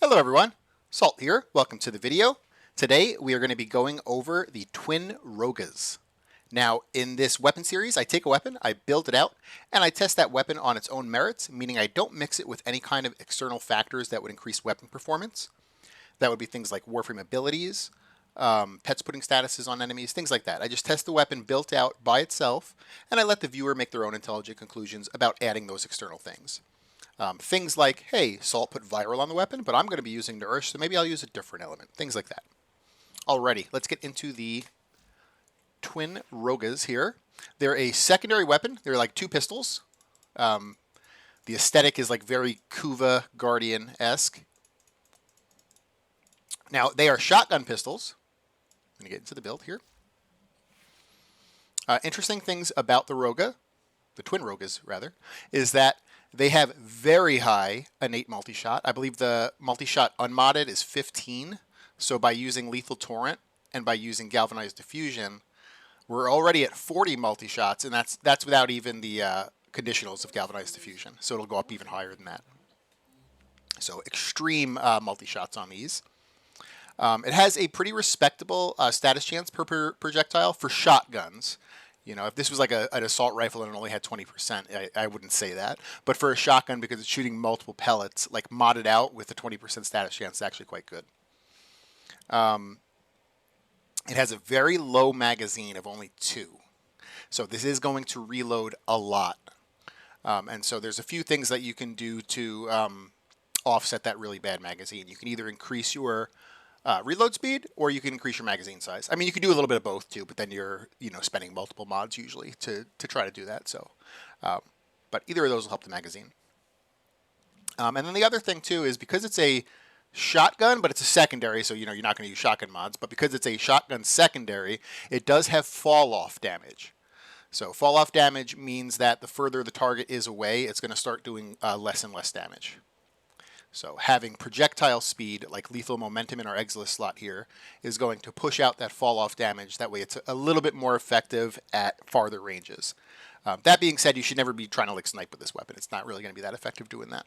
Hello everyone, Salt here. Welcome to the video. Today we are going to be going over the twin Roggas. Now in this weapon series, I take a weapon, I build it out, and I test that weapon on its own merits, meaning I don't mix it with any kind of external factors that would increase weapon performance. That would be things like Warframe abilities, pets putting statuses on enemies, things like that. I just test the weapon built out by itself, and I let the viewer make their own intelligent conclusions about adding those external things. Things like, hey, Salt put viral on the weapon, but I'm going to be using Nourish, so maybe I'll use a different element. Things like that. Alrighty, let's get into the twin Roggas here. They're a secondary weapon. They're like two pistols. The aesthetic is like very Kuva Guardian-esque. Now, they are shotgun pistols. I'm going to get into the build here. Interesting things about the Rogga, the twin Roggas rather, is that they have very high innate multi-shot. I believe the multi-shot unmodded is 15. So by using Lethal Torrent and by using Galvanized Diffusion, we're already at 40 multi-shots, and that's without even the conditionals of Galvanized Diffusion. So it'll go up even higher than that. So extreme multi-shots on these. It has a pretty respectable status chance per projectile for shotguns. You know, if this was like an assault rifle and it only had 20%, I wouldn't say that. But for a shotgun, because it's shooting multiple pellets, like modded out with a 20% status chance, it's actually quite good. It has a very low magazine of only 2. So this is going to reload a lot. And so there's a few things that you can do to offset that really bad magazine. You can either increase your reload speed, or you can increase your magazine size. I mean, you can do a little bit of both too, but then you're spending multiple mods usually to try to do that. So, but either of those will help the magazine. And then the other thing too is because it's a shotgun, but it's a secondary, so you're not going to use shotgun mods. But because it's a shotgun secondary, it does have fall off damage. So fall off damage means that the further the target is away, it's going to start doing less and less damage. So having projectile speed, like lethal momentum in our Exilis slot here, is going to push out that fall-off damage. That way it's a little bit more effective at farther ranges. That being said, you should never be trying to like snipe with this weapon. It's not really going to be that effective doing that.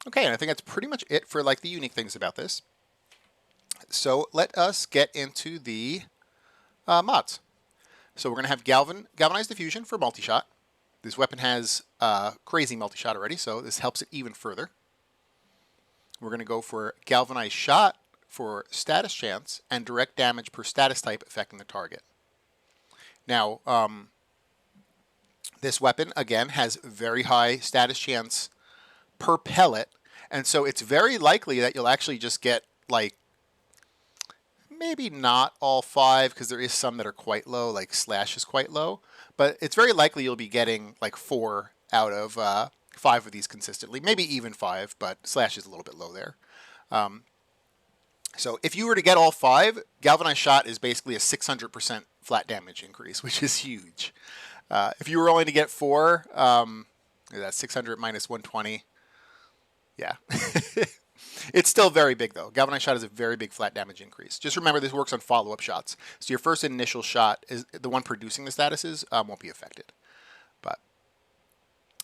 Okay, and I think that's pretty much it for like the unique things about this. So let us get into the mods. So we're going to have Galvanized Diffusion for multi-shot. This weapon has crazy multi-shot already, so this helps it even further. We're going to go for Galvanized Shot for status chance and direct damage per status type affecting the target. Now, this weapon, again, has very high status chance per pellet, and so it's very likely that you'll actually just get, like, maybe not all 5, because there is some that are quite low, like Slash is quite low, but it's very likely you'll be getting, like, 4 out of 5 of these consistently, maybe even 5, but Slash is a little bit low there. So if you were to get all 5, Galvanized Shot is basically a 600% flat damage increase, which is huge. If you were only to get 4, that's 600 minus 120. Yeah. It's still very big, though. Galvanized Shot is a very big flat damage increase. Just remember, this works on follow-up shots. So your first initial shot, is the one producing the statuses, won't be affected. But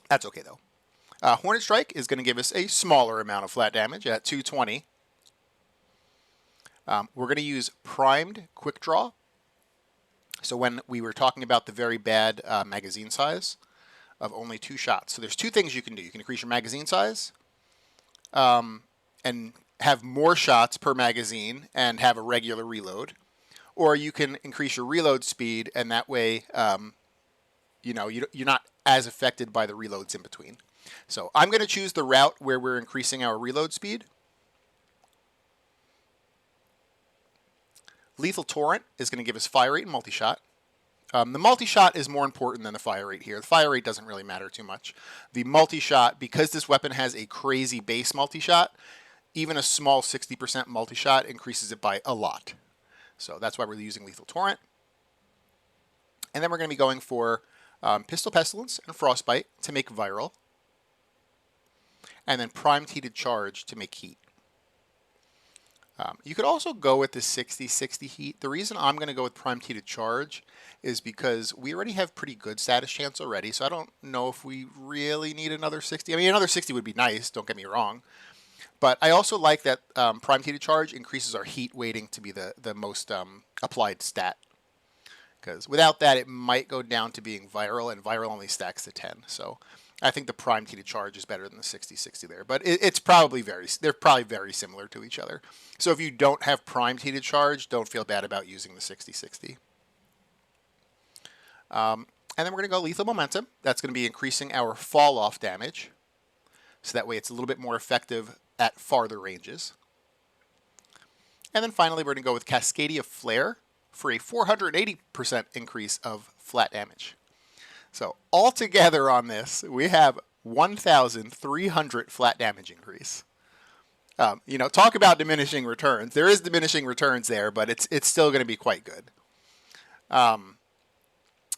that's okay, though. Hornet Strike is going to give us a smaller amount of flat damage at 220. We're going to use Primed Quick Draw. So when we were talking about the very bad magazine size of only 2 shots. So there's 2 things you can do. You can increase your magazine size and have more shots per magazine and have a regular reload. Or you can increase your reload speed, and that way you're not as affected by the reloads in between. So I'm going to choose the route where we're increasing our reload speed. Lethal Torrent is going to give us fire rate and multi-shot. The multi-shot is more important than the fire rate here. The fire rate doesn't really matter too much. The multi-shot, because this weapon has a crazy base multi-shot, even a small 60% multi-shot increases it by a lot. So that's why we're using Lethal Torrent. And then we're going to be going for Pistol Pestilence and Frostbite to make viral. And then Primed Heated Charge to make heat. You could also go with the 60-60 heat. The reason I'm going to go with Primed Heated Charge is because we already have pretty good status chance already, so I don't know if we really need another 60. I mean, another 60 would be nice, don't get me wrong. But I also like that primed heated charge increases our heat weighting to be the most applied stat. Because without that, it might go down to being viral, and viral only stacks to 10. So I think the primed heated charge is better than the 60-60 there. But it's probably they're probably very similar to each other. So if you don't have primed heated charge, don't feel bad about using the 60-60. And then we're going to go lethal momentum. That's going to be increasing our fall off damage. So that way it's a little bit more effective at farther ranges. And then finally, we're going to go with Cascadia Flare for a 480% increase of flat damage. So altogether on this, we have 1,300 flat damage increase. You know, talk about diminishing returns. There is diminishing returns there, but it's still going to be quite good.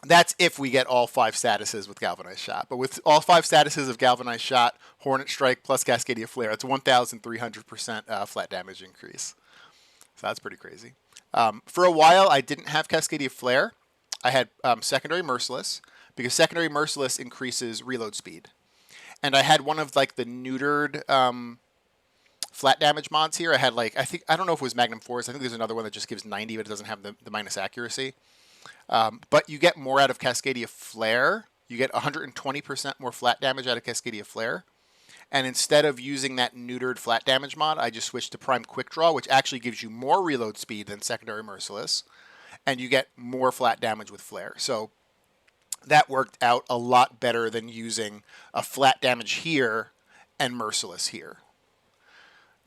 That's if we get all 5 statuses with Galvanized Shot. But with all 5 statuses of Galvanized Shot, Hornet Strike plus Cascadia Flare, it's 1,300% flat damage increase. So that's pretty crazy. For a while, I didn't have Cascadia Flare. I had Secondary Merciless, because Secondary Merciless increases reload speed. And I had one of like the neutered flat damage mods here. I had like, I don't know if it was Magnum Force. I think there's another one that just gives 90, but it doesn't have the minus accuracy. But you get more out of Cascadia Flare. You get 120% more flat damage out of Cascadia Flare. And instead of using that neutered flat damage mod, I just switched to Prime Quick Draw, which actually gives you more reload speed than Secondary Merciless. And you get more flat damage with Flare. So that worked out a lot better than using a flat damage here and Merciless here.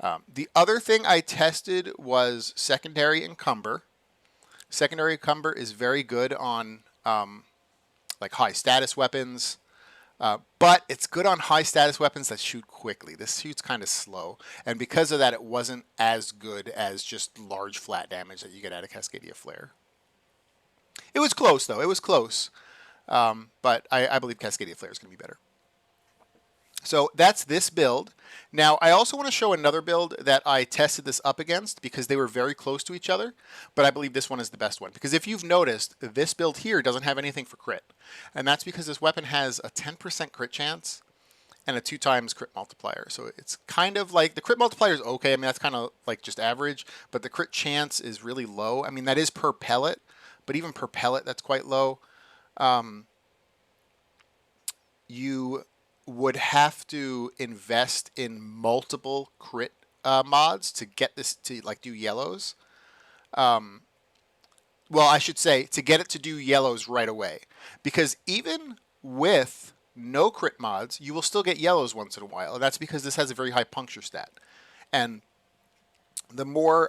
The other thing I tested was Secondary Encumber. Secondary Encumber is very good on like high status weapons, but it's good on high status weapons that shoot quickly. This shoots kind of slow, and because of that, it wasn't as good as just large flat damage that you get out of Cascadia Flare. It was close, though. It was close, but I believe Cascadia Flare is going to be better. So that's this build. Now, I also want to show another build that I tested this up against because they were very close to each other, but I believe this one is the best one. Because if you've noticed, this build here doesn't have anything for crit. And that's because this weapon has a 10% crit chance and a 2x crit multiplier. So it's kind of like, the crit multiplier is okay. I mean, that's kind of like just average, but the crit chance is really low. I mean, that is per pellet, but even per pellet, that's quite low. You would have to invest in multiple crit mods to get this to like do yellows. Well, I should say to get it to do yellows right away, because even with no crit mods, you will still get yellows once in a while. And that's because this has a very high puncture stat, and the more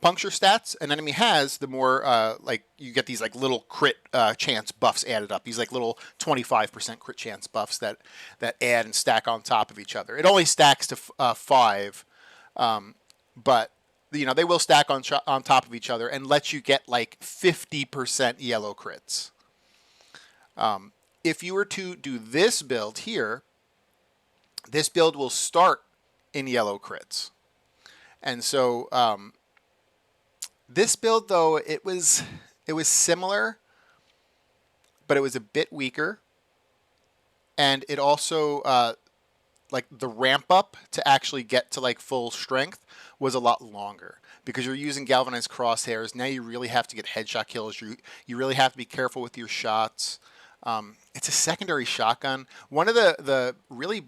puncture stats an enemy has, the more like you get these like little crit chance buffs added up. These like little 25% crit chance buffs that add and stack on top of each other. It only stacks to 5, but you know they will stack on top of each other and let you get like 50% yellow crits. If you were to do this build here, this build will start in yellow crits, and so this build, though, it was similar, but it was a bit weaker, and it also like the ramp up to actually get to like full strength was a lot longer because you're using galvanized crosshairs. Now you really have to get headshot kills. You really have to be careful with your shots. It's a secondary shotgun. One of the really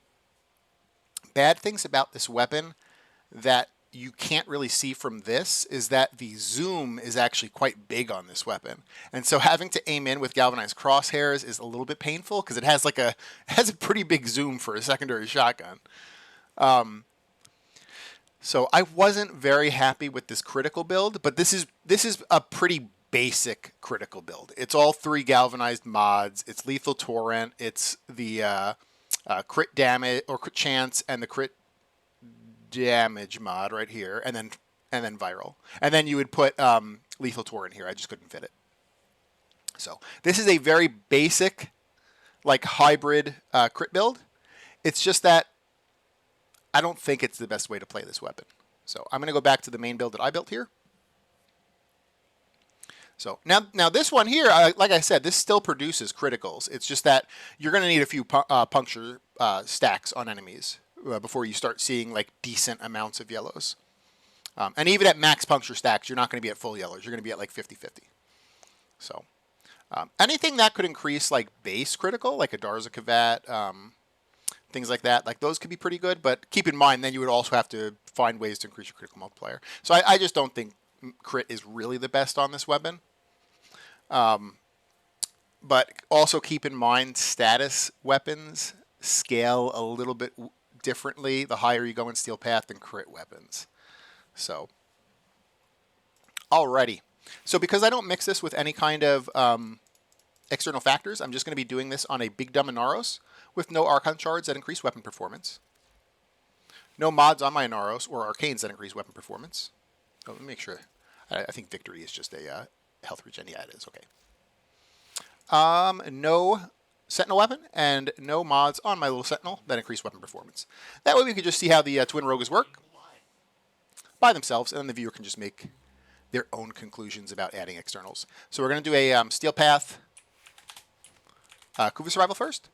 bad things about this weapon that you can't really see from this is that the zoom is actually quite big on this weapon. And so having to aim in with galvanized crosshairs is a little bit painful because it has a pretty big zoom for a secondary shotgun. So I wasn't very happy with this critical build, but this is a pretty basic critical build. It's all 3 galvanized mods. It's lethal torrent. It's the crit damage or crit chance and the crit damage mod right here, and then viral, and then you would put lethal torrent here. I just couldn't fit it. So this is a very basic, like hybrid crit build. It's just that I don't think it's the best way to play this weapon. So I'm going to go back to the main build that I built here. So now this one here, like I said, this still produces criticals. It's just that you're going to need a few puncture stacks on enemies before you start seeing like decent amounts of yellows. And even at max puncture stacks, you're not going to be at full yellows. You're going to be at like 50-50. So anything that could increase like base critical, like a Darza Kavat, things like that, like those could be pretty good. But keep in mind, then you would also have to find ways to increase your critical multiplier. So I just don't think crit is really the best on this weapon. But also keep in mind, status weapons scale a little bit differently the higher you go in Steel Path than crit weapons. So, alrighty. So because I don't mix this with any kind of external factors, I'm just going to be doing this on a Big Dumb Inaros with no Archon shards that increase weapon performance. No mods on my Inaros or Arcanes that increase weapon performance. Oh, let me make sure. I think Victory is just a health regen. Yeah, it is. Okay. No Sentinel weapon and no mods on my little Sentinel that increase weapon performance. That way we can just see how the twin Roggas work by themselves, and then the viewer can just make their own conclusions about adding externals. So we're going to do a Steel Path Kuva Survival first,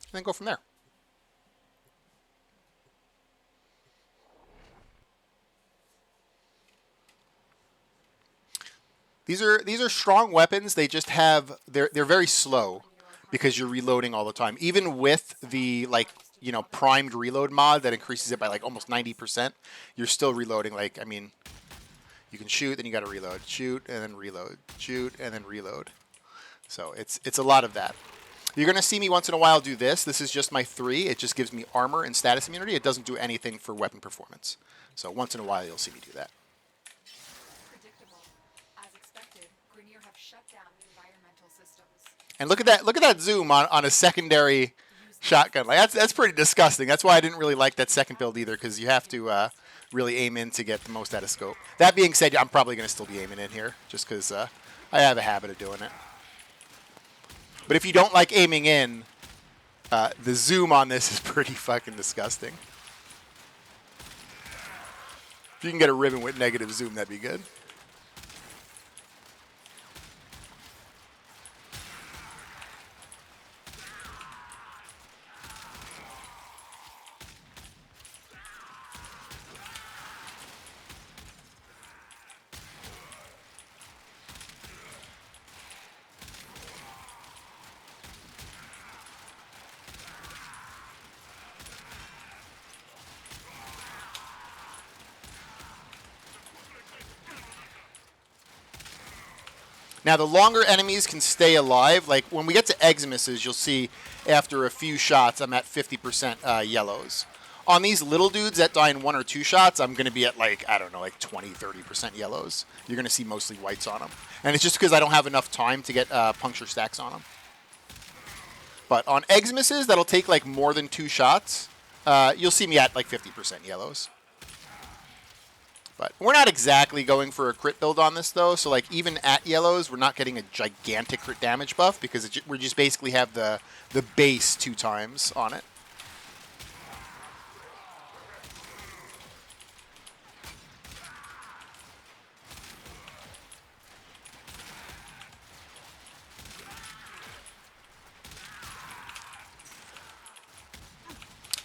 and then go from there. These are strong weapons. They just have they're very slow because you're reloading all the time. Even with the primed reload mod that increases it by like almost 90%, you're still reloading. Like, I mean, you can shoot, then you got to reload, shoot, and then reload, shoot, and then reload. So it's a lot of that. You're gonna see me once in a while do this. This is just my 3. It just gives me armor and status immunity. It doesn't do anything for weapon performance. So once in a while you'll see me do that. And look at that zoom on a secondary shotgun. Like that's pretty disgusting. That's why I didn't really like that second build either, because you have to really aim in to get the most out of scope. That being said, I'm probably going to still be aiming in here, just because I have a habit of doing it. But if you don't like aiming in, the zoom on this is pretty fucking disgusting. If you can get a ribbon with negative zoom, that'd be good. Now, the longer enemies can stay alive, like when we get to Eximuses, you'll see after a few shots, I'm at 50% yellows. On these little dudes that die in 1 or 2 shots, I'm going to be at like, I don't know, like 20, 30% yellows. You're going to see mostly whites on them. And it's just because I don't have enough time to get puncture stacks on them. But on Eximuses, that'll take like more than 2 shots. You'll see me at like 50% yellows. But we're not exactly going for a crit build on this, though. So, like, even at yellows, we're not getting a gigantic crit damage buff because we just basically have the base 2 times on it.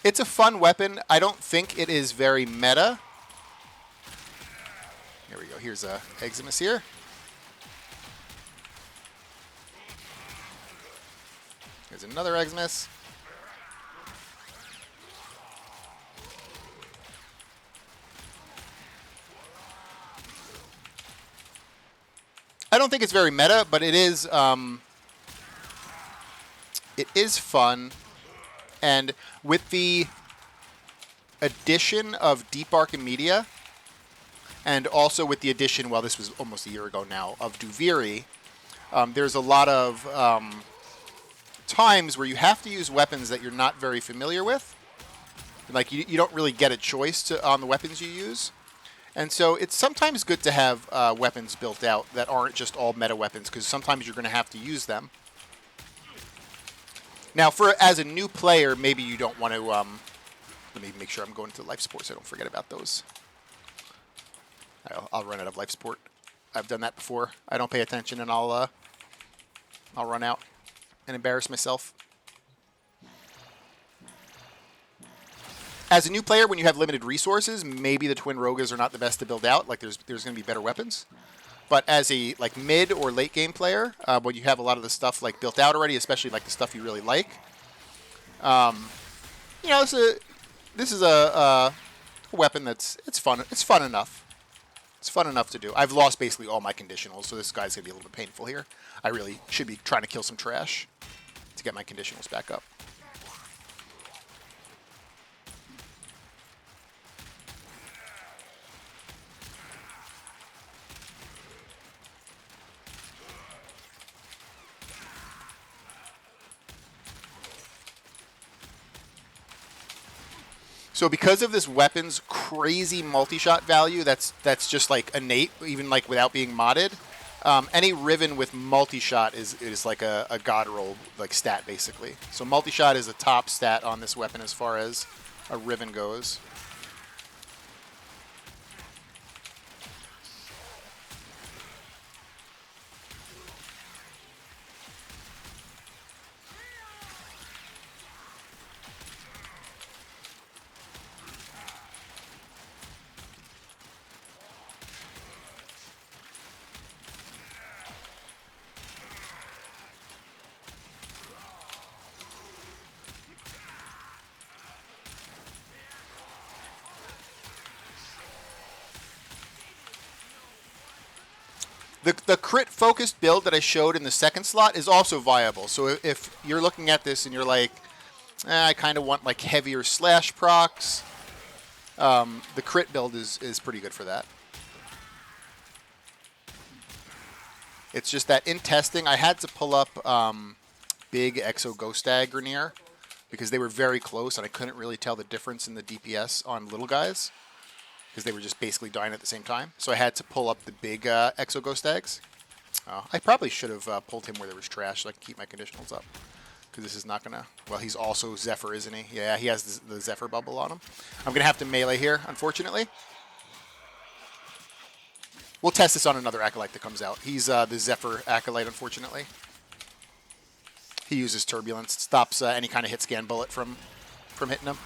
It's a fun weapon. I don't think it is very meta. Here we go. Here's a Eximus here. Here's another Eximus. I don't think it's very meta, but it is fun. And with the addition of Deep Arc and Media, and also with the addition, well, this was almost a year ago now, of Duviri, there's a lot of times where you have to use weapons that you're not very familiar with. Like, you don't really get a choice on the weapons you use. And so it's sometimes good to have weapons built out that aren't just all meta weapons, because sometimes you're going to have to use them. Now, as a new player, maybe you don't want to... let me make sure I'm going to life support so I don't forget about those. I'll run out of life support. I've done that before. I don't pay attention, and I'll run out and embarrass myself. As a new player, when you have limited resources, maybe the twin Roggas are not the best to build out. Like there's going to be better weapons. But as a like mid or late game player, when you have a lot of the stuff like built out already, especially like the stuff you really like, you know, this is a weapon it's fun. It's fun enough. It's fun enough to do. I've lost basically all my conditionals, so this guy's gonna be a little bit painful here. I really should be trying to kill some trash to get my conditionals back up. So because of this weapon's crazy multi-shot value, that's just like innate, even like without being modded. Any Riven with multi-shot is like a god roll like stat basically. So multi-shot is a top stat on this weapon as far as a Riven goes. The crit-focused build that I showed in the second slot is also viable. So if you're looking at this and you're like, I kind of want like heavier slash procs, the crit build is pretty good for that. It's just that in testing, I had to pull up big Exo Ghost Stag Grenier because they were very close and I couldn't really tell the difference in the DPS on little guys, because they were just basically dying at the same time. So I had to pull up the big Exo Ghost Stags. I probably should have pulled him where there was trash so I can keep my conditionals up. Because this is not going to... Well, he's also Zephyr, isn't he? Yeah, he has the Zephyr bubble on him. I'm going to have to melee here, unfortunately. We'll test this on another Acolyte that comes out. He's the Zephyr Acolyte, unfortunately. He uses Turbulence. It stops any kind of hit scan bullet from hitting him.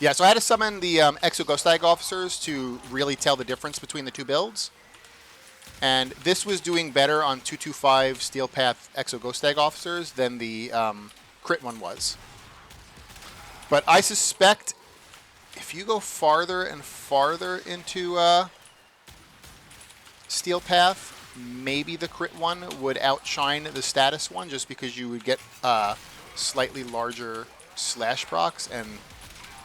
Yeah, so I had to summon the Exo Ghost Stag officers to really tell the difference between the two builds. And this was doing better on 225 Steel Path Exo Ghost Stag officers than the crit one was. But I suspect if you go farther and farther into Steel Path, maybe the crit one would outshine the status one just because you would get slightly larger slash procs, and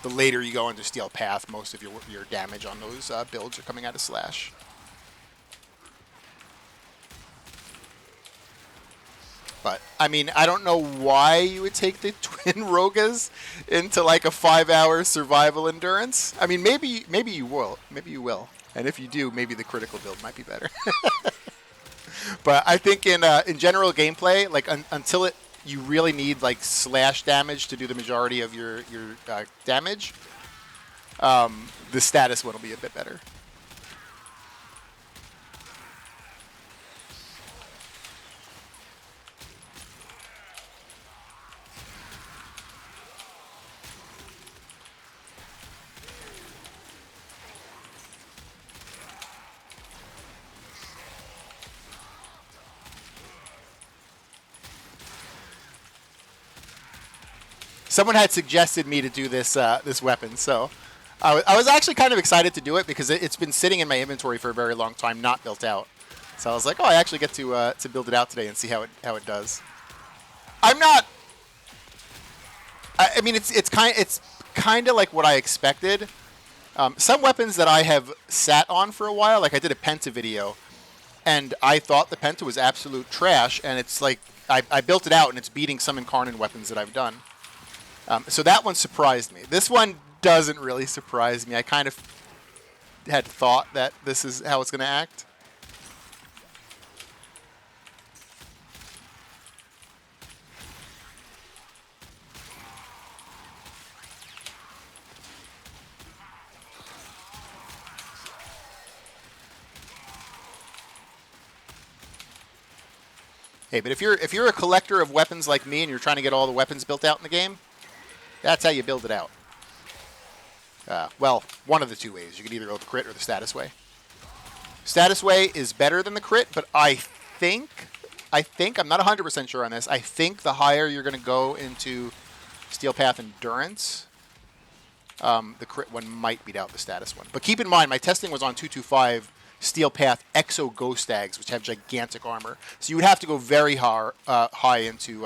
the later you go into Steel Path, most of your damage on those builds are coming out of slash. But, I mean, I don't know why you would take the twin Roggas into like a 5-hour survival endurance. I mean, maybe you will. Maybe you will. And if you do, maybe the critical build might be better. But I think in general gameplay, like until you really need like slash damage to do the majority of your damage, the status one will be a bit better. Someone had suggested me to do this this weapon, so I was actually kind of excited to do it because it's been sitting in my inventory for a very long time, not built out. So I was like, oh, I actually get to build it out today and see how it does. I'm not. I mean, it's kind of like what I expected. Some weapons that I have sat on for a while, like I did a Penta video, and I thought the Penta was absolute trash, and it's like I built it out and it's beating some Incarnate weapons that I've done. So that one surprised me. This one doesn't really surprise me. I kind of had thought that this is how it's going to act. Hey, but if you're a collector of weapons like me and you're trying to get all the weapons built out in the game, that's how you build it out. Well, one of the two ways. You can either go the crit or the status way. Status way is better than the crit, but I think, I'm not 100% sure on this, I think the higher you're going to go into Steel Path Endurance, the crit one might beat out the status one. But keep in mind, my testing was on 225 Steel Path Exo Ghost Dags, which have gigantic armor. So you would have to go very high into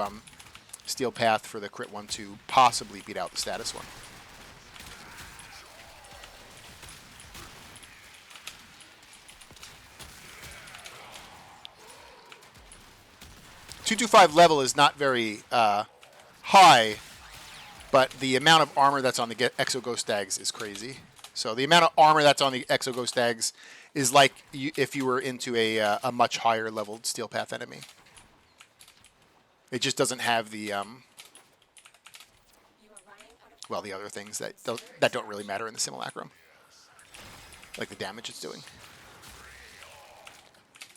Steel Path for the crit one to possibly beat out the status one. .225 level is not very high, but the amount of armor that's on the Exo Ghost Dags is crazy. So the amount of armor that's on the Exo Ghost Dags is like if you were into a much higher leveled Steel Path enemy. It just doesn't have the well, the other things that don't really matter in the simulacrum, like the damage it's doing.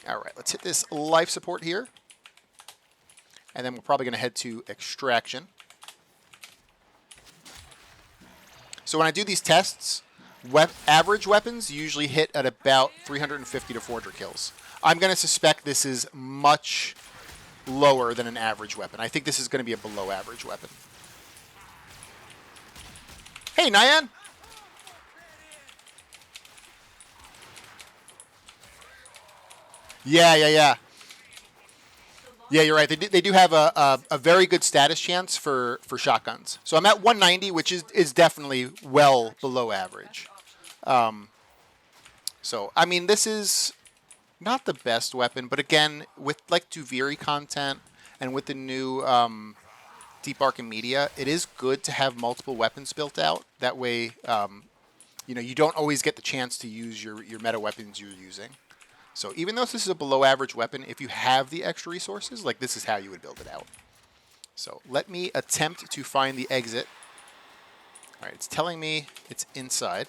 All right, let's hit this life support here. And then we're probably going to head to Extraction. So when I do these tests, average weapons usually hit at about 350 to 400 kills. I'm going to suspect this is much lower than an average weapon. I think this is going to be a below average weapon. Hey, Nyan! Yeah. Yeah, you're right. They do have a very good status chance for shotguns. So I'm at 190, which is definitely well below average. So, I mean, this is not the best weapon, but again, with like Duviri content and with the new Deep Arc and Media, it is good to have multiple weapons built out. That way, you know, you don't always get the chance to use your meta weapons you're using. So even though this is a below average weapon, if you have the extra resources, like this is how you would build it out. So let me attempt to find the exit. All right, it's telling me it's inside.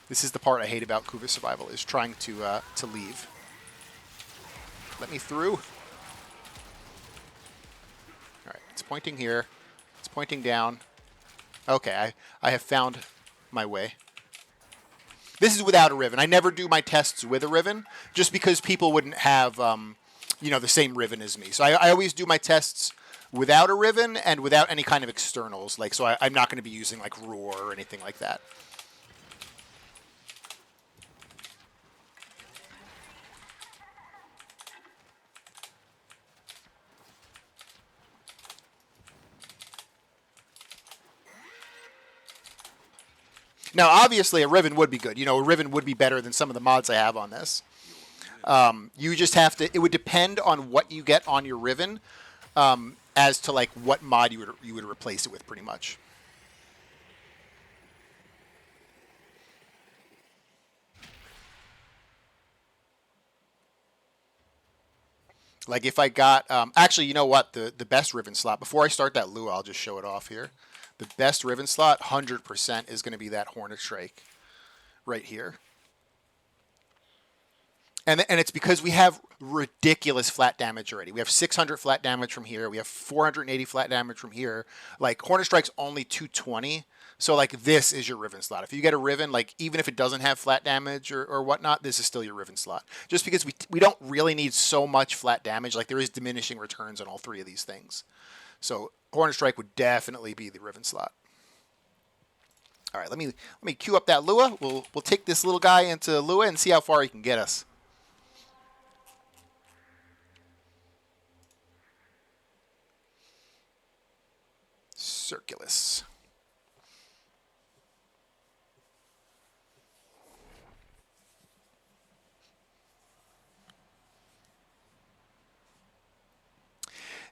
This is the part I hate about Kuva Survival, is trying to leave. Let me through. All right, it's pointing here. It's pointing down. Okay, I have found my way. This is without a Riven. I never do my tests with a Riven, just because people wouldn't have, you know, the same Riven as me. So I always do my tests without a Riven and without any kind of externals. Like, so I'm not going to be using like Roar or anything like that. Now, obviously, a Riven would be good. You know, a Riven would be better than some of the mods I have on this. You just have to. It would depend on what you get on your Riven, as to like what mod you would replace it with, pretty much. Like if I got, actually, you know what? The best Riven slot. Before I start that Lua, I'll just show it off here. The best Riven slot, 100%, is going to be that Hornet Strike right here. And it's because we have ridiculous flat damage already. We have 600 flat damage from here. We have 480 flat damage from here. Like, Hornet Strike's only 220. So, like, this is your Riven slot. If you get a Riven, like, even if it doesn't have flat damage or whatnot, this is still your Riven slot. Just because we don't really need so much flat damage. Like, there is diminishing returns on all three of these things. So, Hornet Strike would definitely be the Riven slot. All right, let me queue up that Lua. We'll take this little guy into Lua and see how far he can get us. Circulus.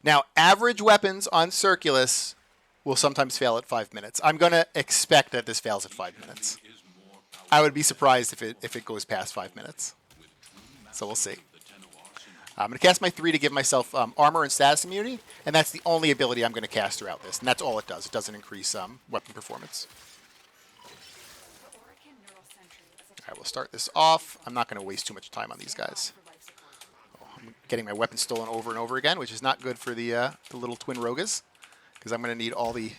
Now, average weapons on Circulus will sometimes fail at 5 minutes. I'm going to expect that this fails at 5 minutes. I would be surprised if it goes past 5 minutes. So we'll see. I'm going to cast my 3 to give myself armor and status immunity, and that's the only ability I'm going to cast throughout this, and that's all it does. It doesn't increase weapon performance. All right, we'll start this off. I'm not going to waste too much time on these guys. Oh, getting my weapon stolen over and over again, which is not good for the little twin Roggas, because I'm going to need all the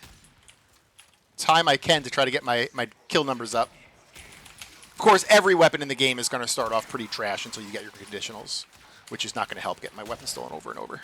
time I can to try to get my kill numbers up. Of course, every weapon in the game is going to start off pretty trash until you get your conditionals, which is not going to help get my weapon stolen over and over.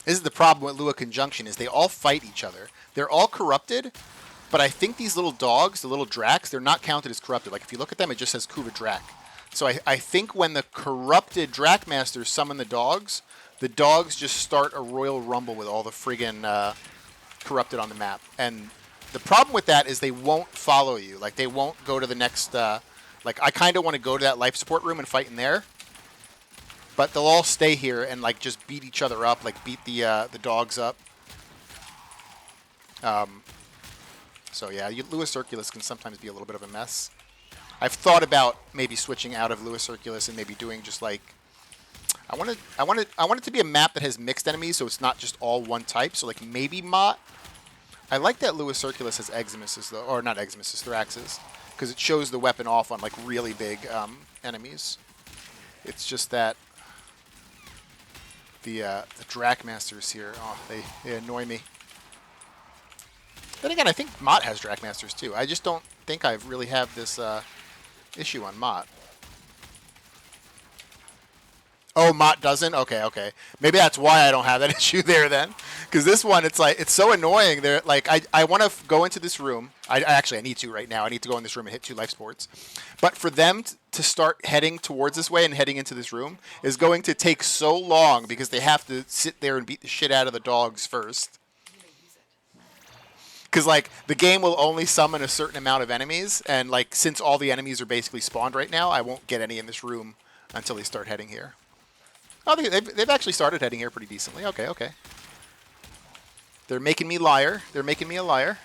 This is the problem with Lua Conjunction, is they all fight each other. They're all corrupted, but I think these little dogs, the little Dracs, they're not counted as corrupted. Like, if you look at them, it just says Kuva Drac. So I think when the corrupted Drac Masters summon the dogs just start a Royal Rumble with all the friggin' corrupted on the map. And the problem with that is they won't follow you. Like, they won't go to the next... like, I kind of want to go to that life support room and fight in there. But they'll all stay here and like just beat each other up, like beat the dogs up. So yeah, Lua Circulus can sometimes be a little bit of a mess. I've thought about maybe switching out of Lua Circulus and maybe doing just like I want it to be a map that has mixed enemies, so it's not just all one type. So like maybe Mott. I like that Lua Circulus has Eximuses though, or not Eximuses, Thraxes, because it shows the weapon off on like really big enemies. It's just that the Drac Masters here, oh, they annoy me. Then again, I think Mott has Drac Masters too. I just don't think I really have this issue on Mott. Oh, Mott doesn't? Okay, okay. Maybe that's why I don't have that issue there then. Because this one, it's like, it's so annoying. They're like, I want to go into this room. Actually, I need to right now. I need to go in this room and hit 2 life sports. But for them to start heading towards this way and heading into this room is going to take so long because they have to sit there and beat the shit out of the dogs first. Because, like, the game will only summon a certain amount of enemies. And, like, since all the enemies are basically spawned right now, I won't get any in this room until they start heading here. Oh, they've actually started heading here pretty decently. Okay, okay. They're making me liar. They're making me a liar.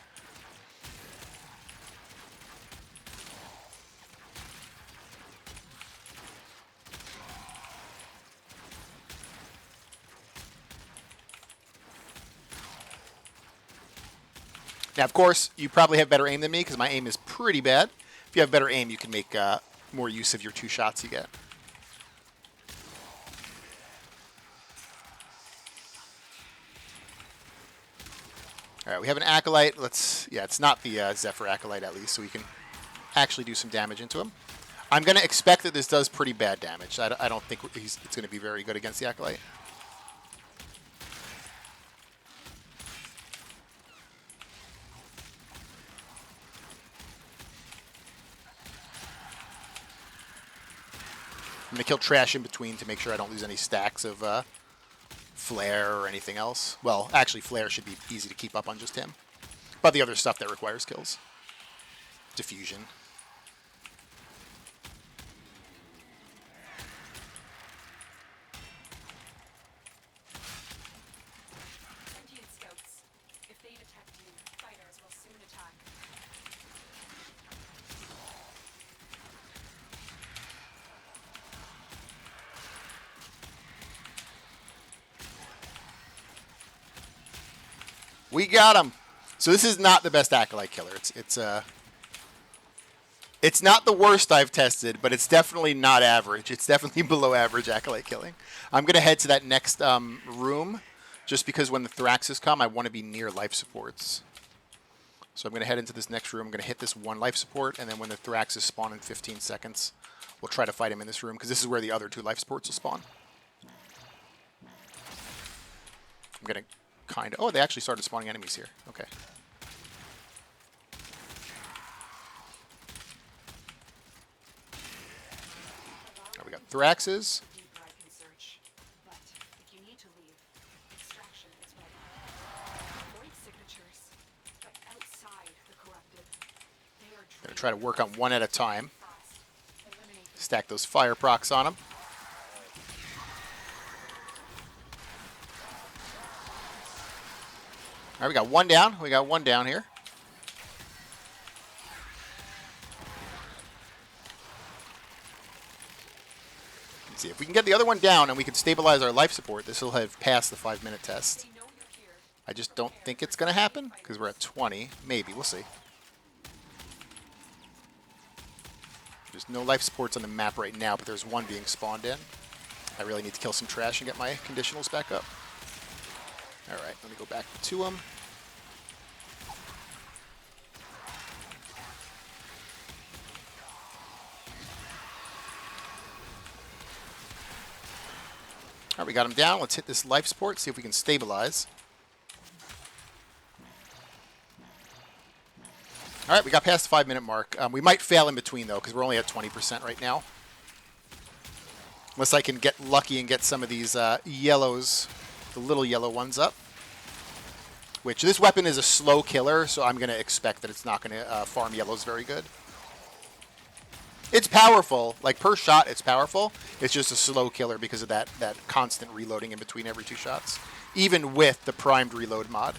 Now, of course, you probably have better aim than me because my aim is pretty bad. If you have better aim, you can make more use of your 2 shots you get. All right, we have an Acolyte. Yeah, it's not the Zephyr Acolyte at least, so we can actually do some damage into him. I'm going to expect that this does pretty bad damage. I don't think it's going to be very good against the Acolyte. I'm going to kill Trash in between to make sure I don't lose any stacks of Flare or anything else. Well, actually, Flare should be easy to keep up on just him. But the other stuff that requires kills. Diffusion. We got him. So this is not the best Acolyte killer. It's not the worst I've tested, but it's definitely not average. It's definitely below average Acolyte killing. I'm going to head to that next room just because when the Thraxes come, I want to be near life supports. So I'm going to head into this next room. I'm going to hit this 1 life support, and then when the Thraxes spawn in 15 seconds, we'll try to fight him in this room because this is where the other 2 life supports will spawn. I'm going to kind of... Oh, they actually started spawning enemies here. Okay. Oh, we got Thraxes. Gonna try to work on one at a time. Stack those fire procs on them. All right, we got one down. We got one down here. Let's see if we can get the other one down and we can stabilize our life support. This will have passed the 5-minute test. I just don't think it's going to happen because we're at 20. Maybe. We'll see. There's no life supports on the map right now, but there's one being spawned in. I really need to kill some trash and get my conditionals back up. All right, let me go back to them. All right, we got him down. Let's hit this life support, see if we can stabilize. All right, we got past the 5-minute mark. We might fail in between, though, because we're only at 20% right now. Unless I can get lucky and get some of these yellows, the little yellow ones up. Which, this weapon is a slow killer, so I'm going to expect that it's not going to farm yellows very good. It's powerful. Like, per shot, it's powerful. It's just a slow killer because of that constant reloading in between every 2 shots. Even with the primed reload mod.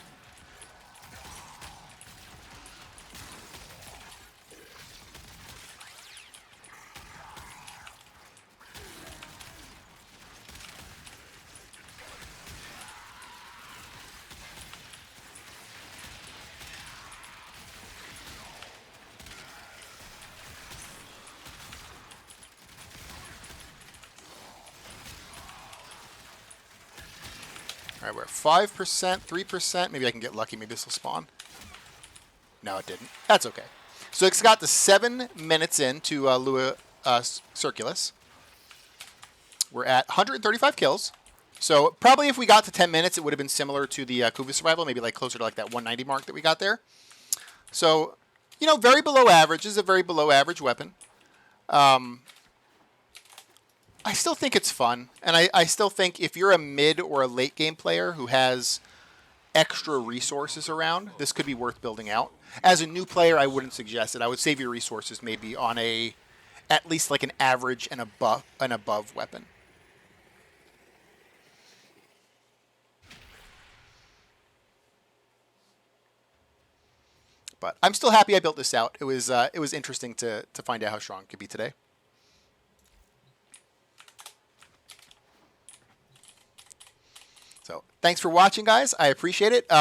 All right, we're at 5%, 3%. Maybe I can get lucky. Maybe this will spawn. No, it didn't. That's okay. So it's got the 7 minutes into Lua Circulus. We're at 135 kills. So probably if we got to 10 minutes, it would have been similar to the Kuva Survival, maybe like closer to like that 190 mark that we got there. So, you know, very below average. This is a very below average weapon. I still think it's fun, and I still think if you're a mid or a late game player who has extra resources around, this could be worth building out. As a new player, I wouldn't suggest it. I would save your resources maybe on at least like an average and above weapon. But I'm still happy I built this out. It was interesting to find out how strong it could be today. So thanks for watching, guys. I appreciate it.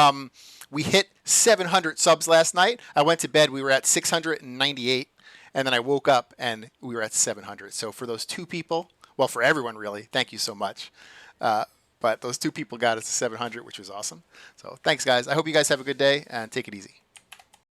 We hit 700 subs last night. I went to bed. We were at 698. And then I woke up and we were at 700. So for those 2 people, well, for everyone really, thank you so much. But those 2 people got us to 700, which was awesome. So thanks, guys. I hope you guys have a good day and take it easy.